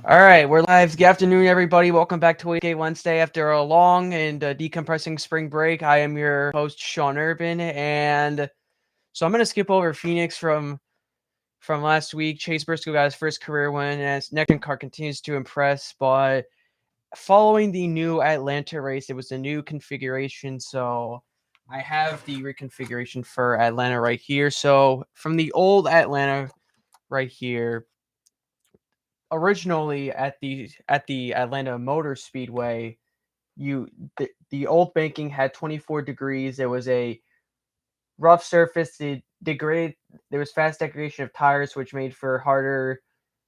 All right, we're live. Good afternoon, everybody. Welcome back to Wastegate Wednesday after a long and decompressing spring break. I am your host, Sean Urban, and so I'm going to skip over Phoenix from last week. Chase Briscoe got his first career win, and his next car continues to impress. But following the new Atlanta race, it was a new configuration, so I have the reconfiguration for Atlanta right here. So from the old Atlanta right here, originally at the Atlanta Motor Speedway, the old banking had 24 degrees. There was a rough surface. There was fast degradation of tires, which made for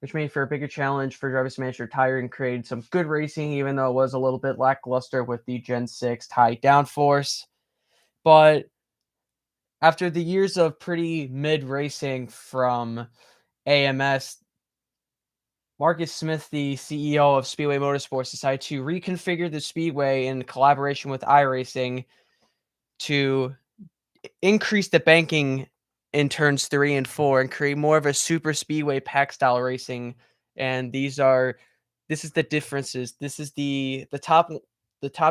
a bigger challenge for drivers to manage their tire and created some good racing, even though it was a little bit lackluster with the Gen 6 high downforce. But after the years of pretty mid racing from AMS, Marcus Smith, the CEO of Speedway Motorsports, decided to reconfigure the speedway in collaboration with iRacing to increase the banking in turns 3 and 4 and create more of a super speedway pack style racing. And this is the differences. This is the top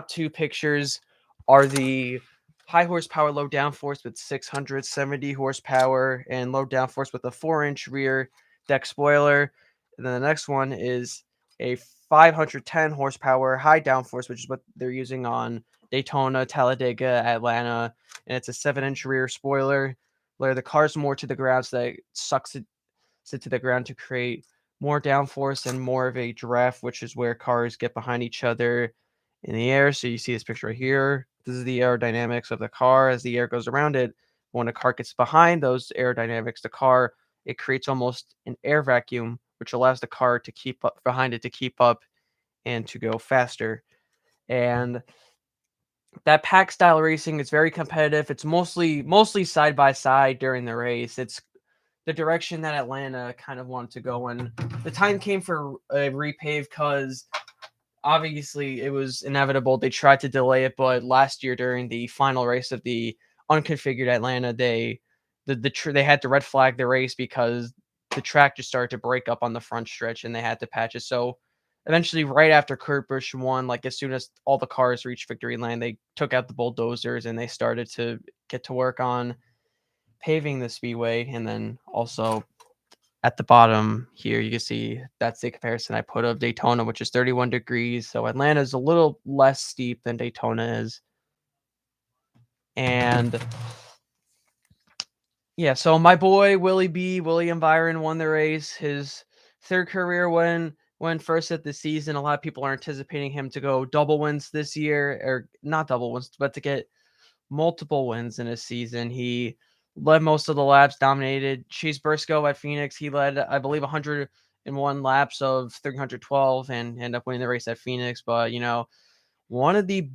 two pictures are the high horsepower low downforce with 670 horsepower and low downforce with a 4-inch rear deck spoiler. And then the next one is a 510 horsepower high downforce, which is what they're using on Daytona, Talladega, Atlanta, and it's a 7-inch rear spoiler where the car's more to the ground, so that it sucks it to the ground to create more downforce and more of a draft, which is where cars get behind each other in the air. So you see this picture right here. This is the aerodynamics of the car as the air goes around it. When a car gets behind those aerodynamics, it creates almost an air vacuum, which allows the car to keep up behind it to keep up and to go faster. And that pack style racing is very competitive. It's mostly side by side during the race. It's the direction that Atlanta kind of wanted to go in. The time came for a repave because obviously it was inevitable. They tried to delay it, but last year during the final race of the unconfigured Atlanta, they had to red flag the race because the track just started to break up on the front stretch and they had to patch it. So eventually, right after Kurt Busch won, like as soon as all the cars reached victory lane, they took out the bulldozers and they started to get to work on paving the speedway. And then also at the bottom here, you can see that's the comparison I put of Daytona, which is 31 degrees. So Atlanta is a little less steep than Daytona is. And yeah, so my boy William Byron won the race. His third career win first at the season. A lot of people are anticipating him to go double wins this year, or not double wins, but to get multiple wins in a season. He led most of the laps, dominated Chase Briscoe at Phoenix. He led, I believe, 101 laps of 312 and ended up winning the race at Phoenix. But, one of the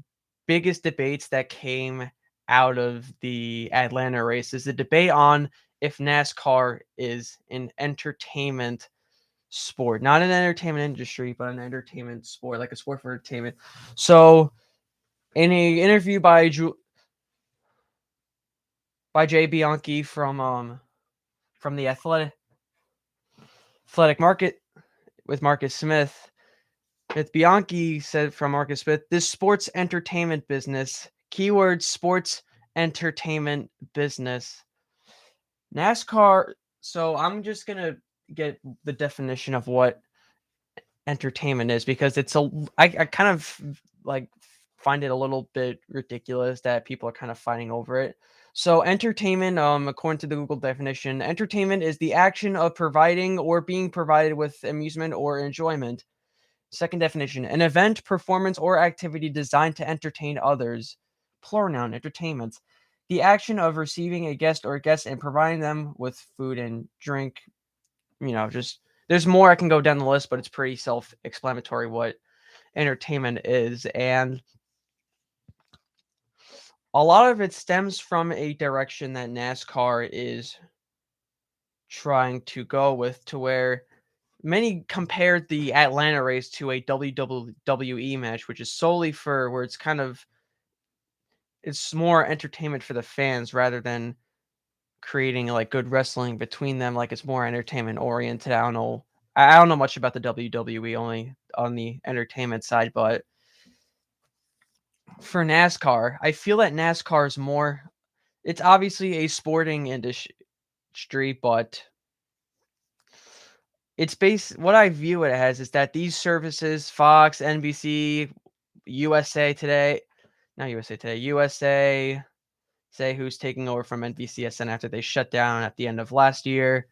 biggest debates that came out of the Atlanta race is the debate on if NASCAR is an entertainment sport, not an entertainment industry, but an entertainment sport, like a sport for entertainment. So, in a interview by Jay Bianchi from the Athletic Market with Marcus Smith. With Bianchi said from Marcus Smith, this sports entertainment business, keyword sports entertainment business. NASCAR, so I'm just gonna get the definition of what entertainment is because I kind of like find it a little bit ridiculous that people are kind of fighting over it. So entertainment, according to the Google definition, entertainment is the action of providing or being provided with amusement or enjoyment. Second definition, an event, performance, or activity designed to entertain others. Plural noun, entertainment. The action of receiving a guest or guests and providing them with food and drink. Just there's more I can go down the list, but it's pretty self-explanatory what entertainment is. And a lot of it stems from a direction that NASCAR is trying to go with, to where many compared the Atlanta race to a WWE match, which is solely for where it's more entertainment for the fans rather than creating like good wrestling between them. Like it's more entertainment oriented. I don't know I don't know much about the WWE, only on the entertainment side, but for NASCAR, I feel that NASCAR is more. It's obviously a sporting industry, but it's based. What I view it as is that these services, Fox, NBC, USA Today, not USA Today, USA, say who's taking over from NBCSN after they shut down at the end of last year.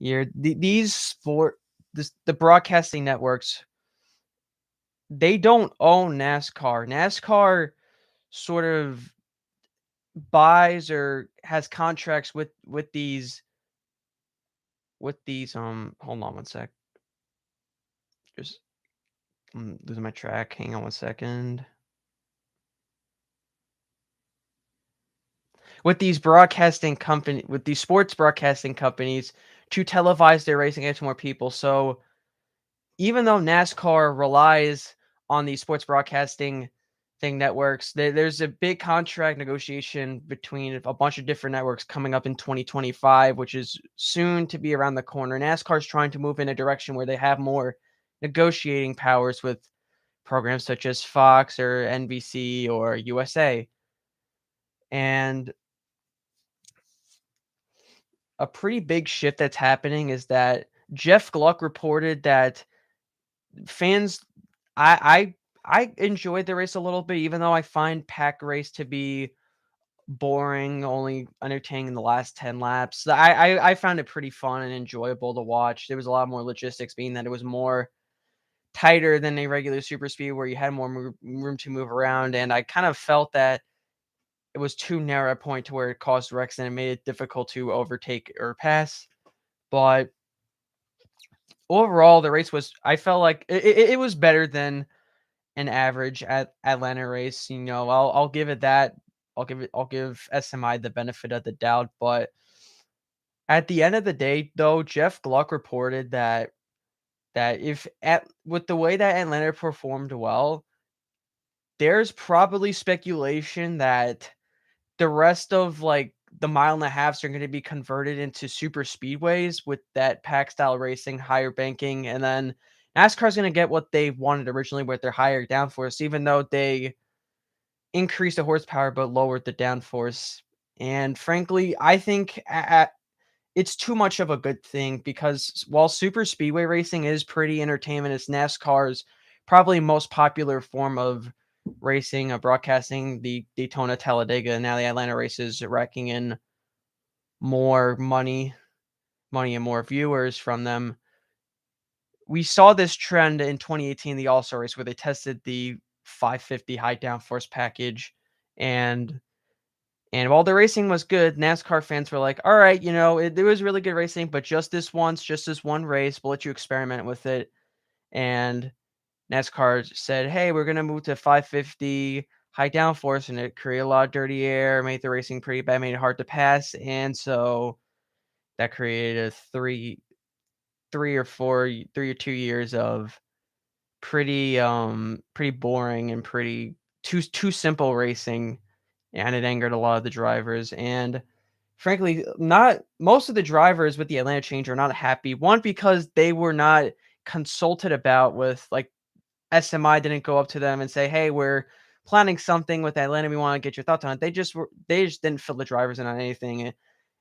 These the broadcasting networks, they don't own NASCAR. NASCAR sort of buys or has contracts with these hold on one sec. Just I'm losing my track. Hang on one second. With these sports broadcasting companies to televise their racing to more people. So even though NASCAR relies on these sports broadcasting thing networks, there's a big contract negotiation between a bunch of different networks coming up in 2025, which is soon to be around the corner. NASCAR is trying to move in a direction where they have more negotiating powers with programs such as Fox or NBC or USA. And a pretty big shift that's happening is that Jeff Gluck reported that fans I enjoyed the race a little bit, even though I find pack race to be boring, only entertaining in the last 10 laps. I found it pretty fun and enjoyable to watch. There was a lot more logistics, being that it was more tighter than a regular super speed where you had more room to move around, and I kind of felt that it was too narrow a point to where it caused wrecks and it made it difficult to overtake or pass. But overall, the race was, I felt like it was better than an average at Atlanta race. I'll give it that. I'll give SMI the benefit of the doubt. But at the end of the day, though, Jeff Gluck reported that if at with the way that Atlanta performed well, there's probably speculation that the rest of like the mile and a halfs are going to be converted into super speedways with that pack style racing, higher banking, and then NASCAR's going to get what they wanted originally with their higher downforce, even though they increased the horsepower but lowered the downforce. And frankly, I think it's too much of a good thing, because while super speedway racing is pretty entertainment, it's NASCAR's probably most popular form of racing, broadcasting. The Daytona, Talladega, and now the Atlanta races racking in more money and more viewers from them. We saw this trend in 2018, the All-Star race, where they tested the 550 high downforce package, and while the racing was good, NASCAR fans were like, "All right, it was really good racing, but just this once, just this one race, we'll let you experiment with it." And NASCAR said, "Hey, we're gonna move to 550 high downforce," and it created a lot of dirty air, made the racing pretty bad, made it hard to pass, and so that created a 3 or 2 years of pretty boring and pretty too simple racing, and it angered a lot of the drivers. And frankly, not most of the drivers with the Atlanta change are not happy. One, because they were not consulted about with, like, SMI didn't go up to them and say, "Hey, we're planning something with Atlanta. We want to get your thoughts on it." They just didn't fill the drivers in on anything.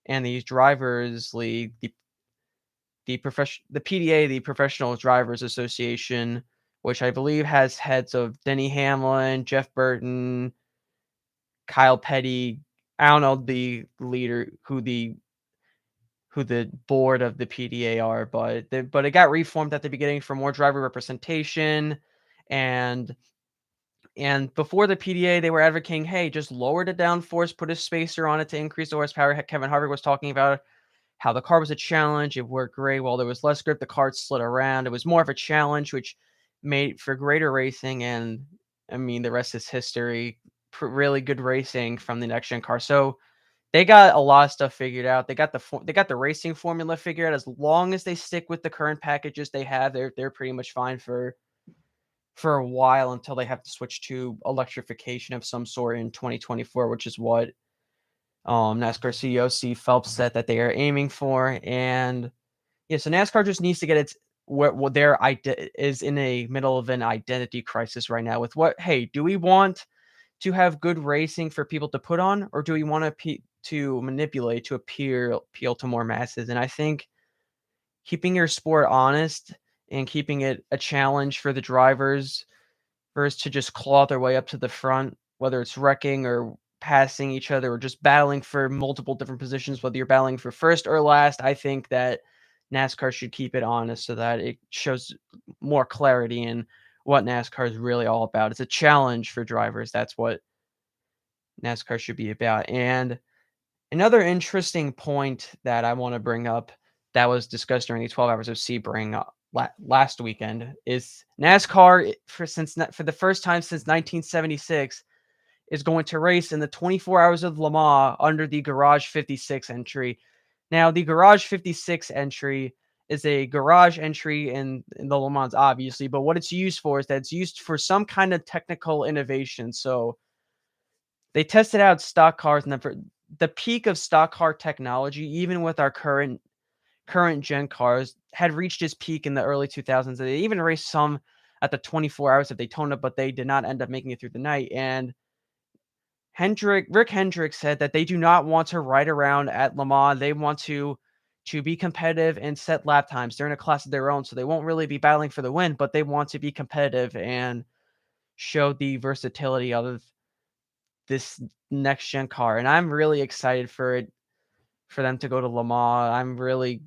And the drivers league, the PDA, the Professional Drivers Association, which I believe has heads of Denny Hamlin, Jeff Burton, Kyle Petty. I don't know the leader, who the board of the PDA are, but it got reformed at the beginning for more driver representation. And before the PDA, they were advocating, "Hey, just lower the downforce, put a spacer on it to increase the horsepower." Kevin Harvick was talking about how the car was a challenge. It worked great. While there was less grip, the car slid around. It was more of a challenge, which made for greater racing. And I mean, the rest is history. Really good racing from the next gen car. So they got a lot of stuff figured out. They got the racing formula figured out. As long as they stick with the current packages they have, they're pretty much fine for a while, until they have to switch to electrification of some sort in 2024, which is what NASCAR CEO Steve Phelps said that they are aiming for. And yeah, so NASCAR just needs to get its what their is in a middle of an identity crisis right now with hey, do we want to have good racing for people to put on, or do we want to manipulate to appeal to more masses? And I think keeping your sport honest and keeping it a challenge for the drivers versus to just claw their way up to the front, whether it's wrecking or passing each other or just battling for multiple different positions, whether you're battling for first or last. I think that NASCAR should keep it honest so that it shows more clarity in what NASCAR is really all about. It's a challenge for drivers. That's what NASCAR should be about. And another interesting point that I want to bring up that was discussed during the 12 Hours of Sebring last weekend is NASCAR for the first time since 1976 is going to race in the 24 Hours of Le Mans under the Garage 56 entry. Now, the Garage 56 entry is a garage entry in the Le Mans, obviously, but what it's used for is that it's used for some kind of technical innovation. So they tested out stock cars, and the peak of stock car technology, even with our current gen cars, had reached its peak in the early 2000s. They even raced some at the 24 Hours of Daytona, but they did not end up making it through the night. And Rick Hendrick said that they do not want to ride around at Le Mans. They want to be competitive and set lap times. They're in a class of their own, so they won't really be battling for the win, but they want to be competitive and show the versatility of this next gen car. And I'm really excited for them to go to Le Mans.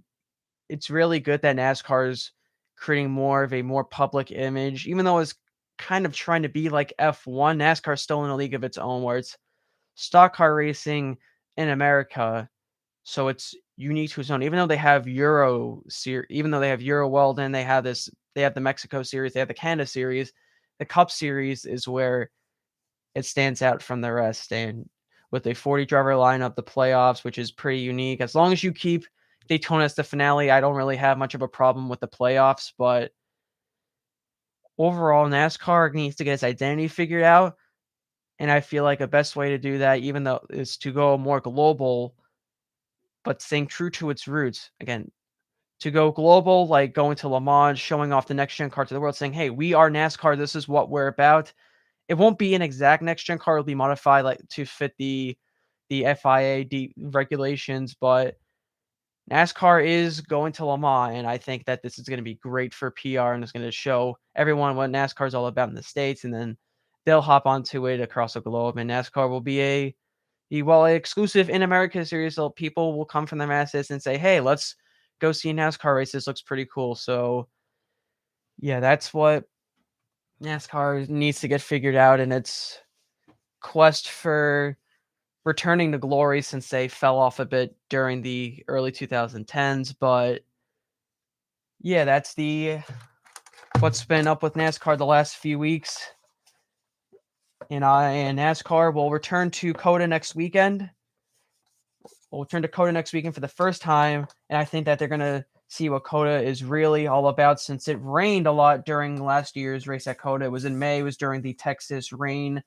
It's really good that NASCAR is creating more of a more public image, even though it's kind of trying to be like F1. NASCAR is still in a league of its own where it's stock car racing in America, so it's unique to its own. Even though they have Euro Weldon, they have the Mexico series, they have the Canada series. The Cup series is where it stands out from the rest. And with a 40 driver lineup, the playoffs, which is pretty unique. As long as you keep Daytona as the finale, I don't really have much of a problem with the playoffs. But overall, NASCAR needs to get its identity figured out. And I feel like a best way to do that, even though is to go more global, but staying true to its roots. Again, to go global, like going to Le Mans, showing off the next gen car to the world, saying, hey, we are NASCAR. This is what we're about. It won't be an exact next gen car. It'll be modified like to fit the FIA regulations, but NASCAR is going to Le Mans, and I think that this is going to be great for PR, and it's going to show everyone what NASCAR is all about in the States, and then they'll hop onto it across the globe, and NASCAR will be a exclusive in America series, so people will come from their masses and say, hey, let's go see a NASCAR race. This looks pretty cool. So, yeah, that's what NASCAR needs to get figured out in its quest for returning to glory since they fell off a bit during the early 2010s. But yeah, that's what's been up with NASCAR the last few weeks. And NASCAR will return to COTA next weekend. We'll return to COTA next weekend for the first time, and I think that they're going to see what COTA is really all about since it rained a lot during last year's race at COTA. It was in May. It was during the Texas rain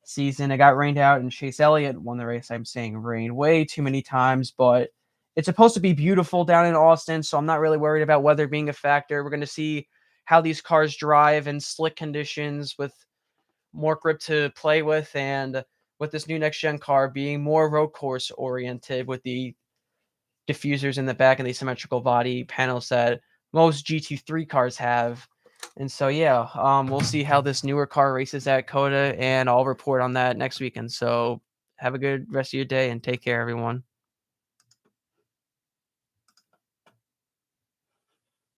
season. It got rained out, and Chase Elliott won the race. I'm saying rain way too many times, but it's supposed to be beautiful down in Austin, so I'm not really worried about weather being a factor. We're going to see how these cars drive in slick conditions with more grip to play with, and with this new next gen car being more road course oriented with the diffusers in the back and the symmetrical body panels that most GT3 cars have. And so, yeah, we'll see how this newer car races at COTA, and I'll report on that next weekend. So have a good rest of your day and take care, everyone.